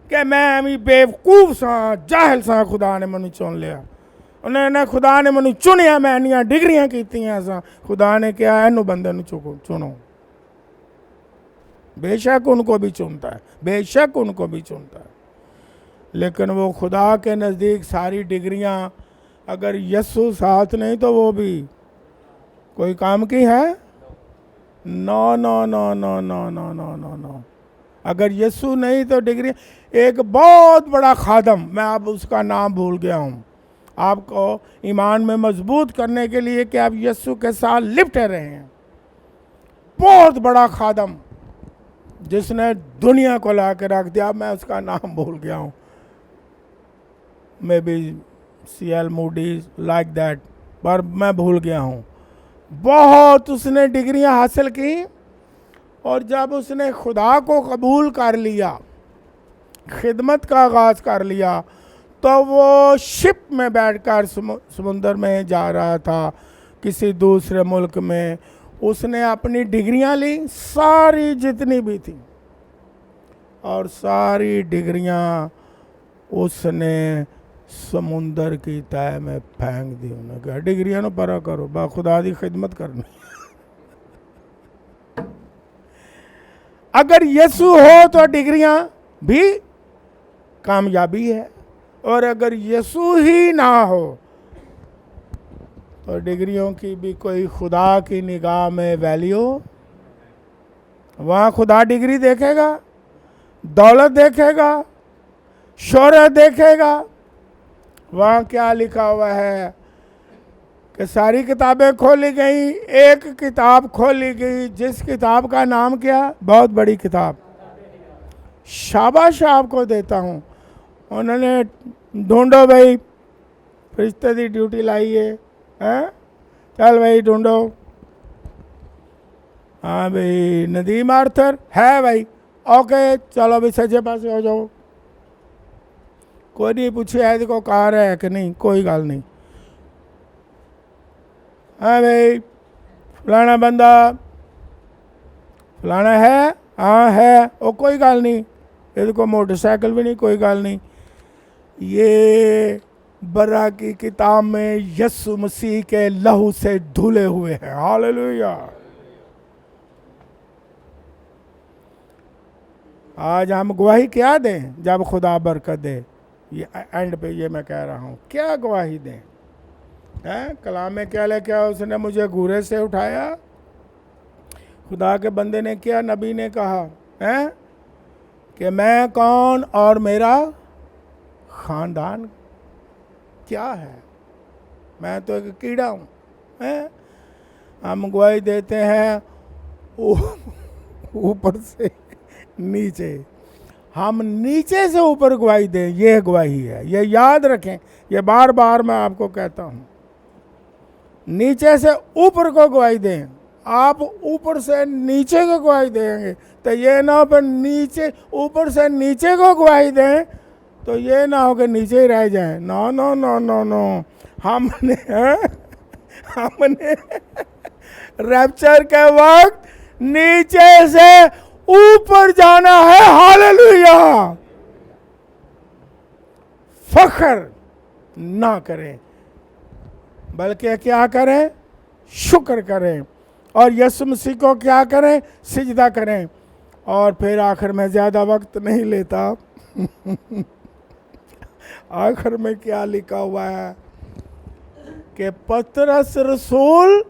कि मैं अभी बेवकूफ़ सा, जाहिल सा, खुदा ने मैनू चुन लिया। उन्होंने खुदा ने मैनू चुनिया, मैं इन्नियां डिग्रियां कीतियां सा, खुदा ने कहा इनू बंदे नू चुनो। बेशक उनको भी चुनता है, बेशक उनको भी चुनता है, लेकिन वो खुदा के नज़दीक सारी डिग्रियां अगर यीशु साथ नहीं तो वो भी कोई काम की है? No no no no no no no no no. अगर यीशु नहीं तो डिग्री। एक बहुत बड़ा खादम, मैं अब उसका नाम भूल गया हूँ, आपको ईमान में मजबूत करने के लिए कि आप यीशु के साथ लिपटे रहे हैं, बहुत बड़ा खादम, जिसने दुनिया को ला के रख दिया, मैं उसका नाम भूल गया हूँ, may be C.L. Moody like that, पर मैं भूल गया हूँ। बहुत उसने डिग्रियां हासिल की, और जब उसने खुदा को कबूल कर लिया, खिदमत का आगाज़ कर लिया, तो वो शिप में बैठकर समुंदर में जा रहा था किसी दूसरे मुल्क में। उसने अपनी डिग्रियां ली, सारी जितनी भी थी, और सारी डिग्रियां उसने समुंदर की तह में फेंक दी। उन्होंने कहा डिग्रियां नो परा करो, बा खुदा दी खिदमत करनी। अगर यीशु हो तो डिग्रियां भी कामयाबी है, और अगर यीशु ही ना हो तो डिग्रियों की भी कोई खुदा की निगाह में वैल्यू। वहाँ खुदा डिग्री देखेगा, दौलत देखेगा, शोहरत देखेगा। वहाँ क्या लिखा हुआ है कि सारी किताबें खोली गई, एक किताब खोली गई, जिस किताब का नाम क्या, बहुत बड़ी किताब, शाबाश आपको देता हूँ। उन्होंने ढूंढो भाई, फरिश्ते दी ड्यूटी लाई है, चल भाई ढूंढो। हाँ भाई नदीम आर्थर है भाई, ओके चलो भाई सच्चे पास हो जाओ। कोई नहीं पूछे है देखो कार है कि नहीं, कोई गल नहीं। हाँ भाई फलाना बंदा फलाना है, हाँ है, ओ कोई गल नहीं। ये देखो मोटरसाइकिल भी नहीं, कोई गल नहीं। ये बरा की किताब में यीशु मसीह के लहू से धुले हुए हैं। हालेलुया। आज हम गवाही क्या दें जब खुदा बरकत दे? ये एंड पे ये मैं कह रहा हूँ, क्या गवाही दें? हैं कलाम में क्या लेके आया? उसने मुझे घूरे से उठाया। खुदा के बंदे ने क्या, नबी ने कहा हैं कि मैं कौन और मेरा खानदान क्या है, मैं तो एक कीड़ा हूँ। हैं हम गवाही देते हैं ऊपर से नीचे, हम नीचे से ऊपर गवाही दें, यह गवाही है। ये याद रखें, ये बार बार मैं आपको कहता हूँ, नीचे से ऊपर को गवाही दें। आप ऊपर से नीचे को गवाही देंगे तो ये ना हो, पर नीचे ऊपर से नीचे को गवाही दें तो ये ना हो कि नीचे ही रह जाए। No no no no no, हमने रैप्चर के वक्त नीचे से ऊपर जाना है। हालेलुया। फख्र ना करें, बल्कि क्या करें, शुक्र करें, और यीशु मसीह को क्या करें, सिजदा करें। और फिर आखिर में ज़्यादा वक्त नहीं लेता आखिर में क्या लिखा हुआ है कि पतरस रसूल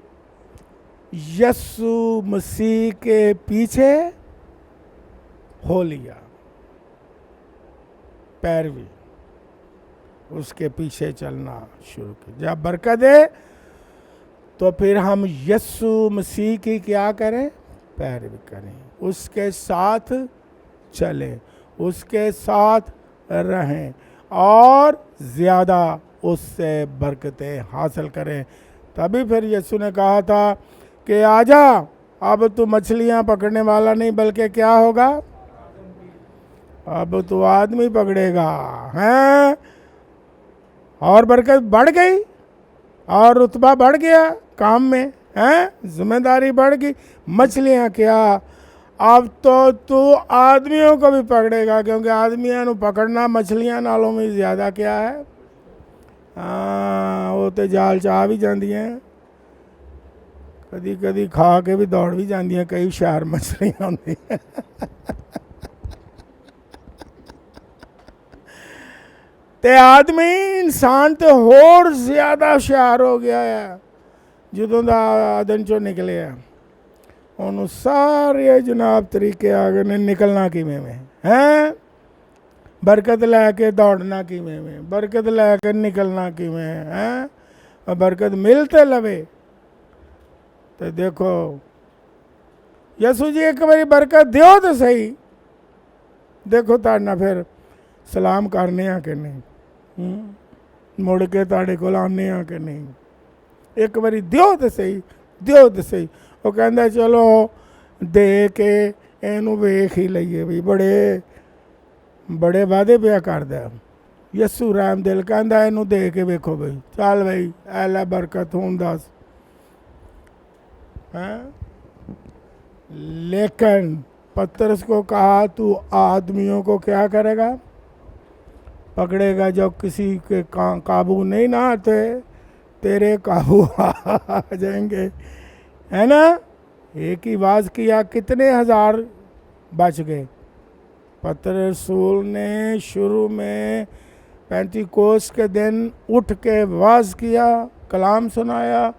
यीशु मसीह के पीछे हो लिया, पैरवी, उसके पीछे चलना शुरू किया। जब बरकत दे तो फिर हम यीशु मसीह की क्या करें, पैरवी करें, उसके साथ चलें, उसके साथ रहें, और ज़्यादा उससे बरकतें हासिल करें। तभी फिर यीशु ने कहा था कि आजा, अब तू मछलियां पकड़ने वाला नहीं बल्कि क्या होगा, अब तू आदमी पकड़ेगा। हैं और बरकत बढ़ गई, और रुतबा बढ़ गया काम में, हैं जिम्मेदारी बढ़ गई। मछलियां क्या, अब तो तू आदमियों को भी पकड़ेगा, क्योंकि आदमियों को पकड़ना मछलियां नालों में ज़्यादा क्या है। हाँ वो तो जाल चाह भी जाती हैं, कदी कदी खा के भी दौड़ भी जाती हैं, कई शहर मछलियां होती हैं ते आदमी इंसान तो होर ज़्यादा हुशियार हो गया है ਜਦੋਂ ਦਾ आदन चो निकले है। ਉਹਨੂੰ ਸਾਰੇ जनाब तरीके आ गए ने निकलना किवें में हैं, बरकत लैके दौड़ना किवें में, बरकत लैके निकलना किवें हैं, और बरकत मिलते लवे तो देखो यसू जी एक बारी बरकत दियो तो सही, देखो ताड़ना फिर सलाम करने आ कि नहीं, मुड़ के ताड़े को आने आ कि नहीं, एक बारी दियो तो सही, दियो तो सही। वो कहता चलो दे के इनू वेख ही लईए भी, बड़े बड़े वादे पिया करदा। यसू राम दिल कहता इनू दे के वेखो बई, चल बई ऐला बरकत हूं दस है। लेकिन पतरस को कहा तू आदमियों को क्या करेगा, पकड़ेगा, जो किसी के काबू नहीं ना आते तेरे काबू आ जाएंगे, है ना। एक ही वाज किया, कितने हजार बच गए। पतरस रसूल ने शुरू में पेंटिकोस के दिन उठ के वाज किया, कलाम सुनाया।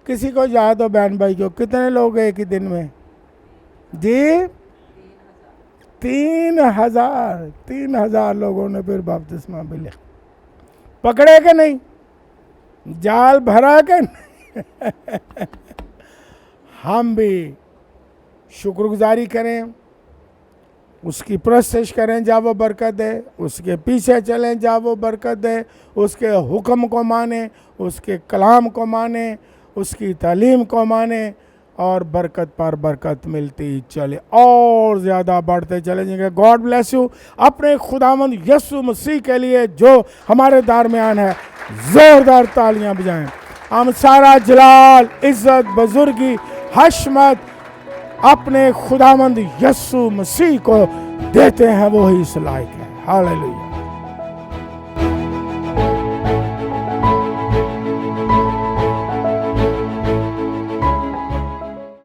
किसी को याद हो बहन भाई को कितने लोग गए एक ही दिन में जी? 3,000 लोगों ने फिर बपतिस्मा भी लिया। पकड़े के नहीं, जाल भरा के नहीं। हम भी शुक्रगुजारी करें, उसकी प्रशंसा करें जब वो बरकत दे, उसके पीछे चलें जब वो बरकत दे, उसके हुक्म को माने, उसके कलाम को माने, उसकी तालीम को माने, और बरकत पर बरकत मिलती चले और ज़्यादा बढ़ते चले जाएंगे। God bless you. अपने खुदावंद यीशु मसीह के लिए जो हमारे दरमियान है ज़ोरदार तालियां बजाएं। हम सारा जलाल, इज्जत, बुजुर्गी, हशमत अपने खुदावंद यीशु मसीह को देते हैं, वो ही इस लायक है। हालेलुया।